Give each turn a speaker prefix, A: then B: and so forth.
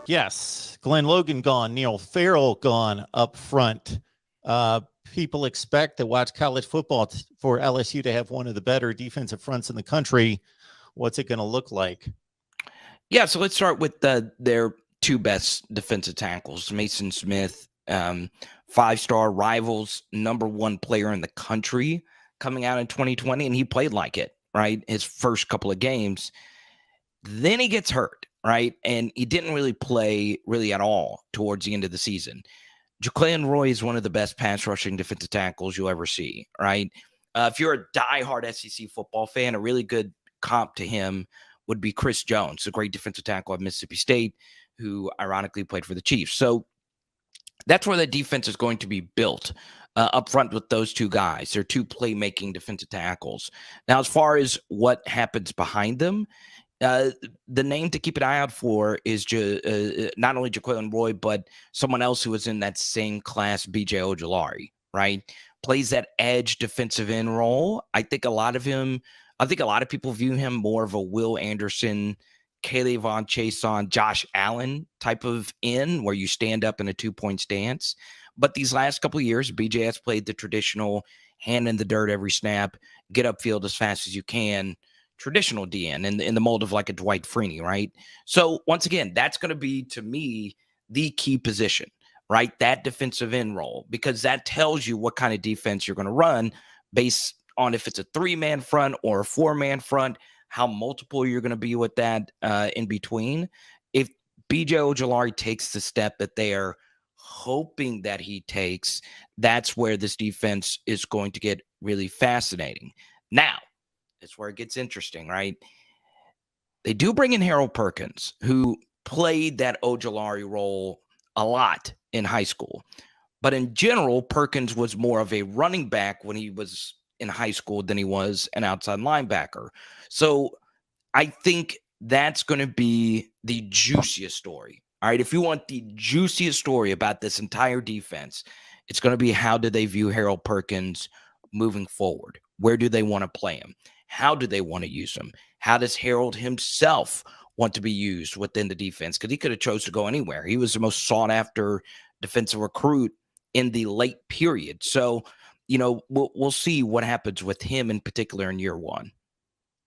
A: Yes, Glenn Logan gone, Neil Farrell gone up front. People expect to watch college football for LSU to have one of the better defensive fronts in the country. What's it going to look like?
B: Yeah, so let's start with their two best defensive tackles, Maason Smith, five-star Rivals, #1 player in the country coming out in 2020, and he played like it, right, his first couple of games. Then he gets hurt, right, and he didn't really play at all towards the end of the season. Jaquelin Roy is one of the best pass-rushing defensive tackles you'll ever see, right? If you're a diehard SEC football fan, a really good comp to him would be Chris Jones, a great defensive tackle at Mississippi State, who ironically played for the Chiefs. So that's where the defense is going to be built up front with those two guys. They're two playmaking defensive tackles. Now, as far as what happens behind them, the name to keep an eye out for is not only Jaquelin Roy, but someone else who was in that same class, B.J. Ojulari, right? Plays that edge defensive end role. I think a lot of people view him more of a Will Anderson, Kayvon Chason, Josh Allen type of end where you stand up in a 2-point stance. But these last couple of years, BJ has played the traditional hand in the dirt every snap, get upfield as fast as you can, traditional DN in the mold of like a Dwight Freeney, right? So once again, that's going to be, to me, the key position, right? That defensive end role, because that tells you what kind of defense you're going to run based on if it's a 3-man front or a 4-man front, how multiple you're going to be with that in between. If BJ Ojulari takes the step that they are hoping that he takes, that's where this defense is going to get really fascinating. Now, that's where it gets interesting, right? They do bring in Harold Perkins, who played that Ojulari role a lot in high school. But in general, Perkins was more of a running back when he was in high school than he was an outside linebacker. So I think that's going to be the juiciest story. All right, if you want the juiciest story about this entire defense, it's going to be how do they view Harold Perkins moving forward? Where do they want to play him? How do they want to use him? How does Harold himself want to be used within the defense? Because he could have chose to go anywhere. He was the most sought-after defensive recruit in the late period. So, we'll see what happens with him in particular in year one.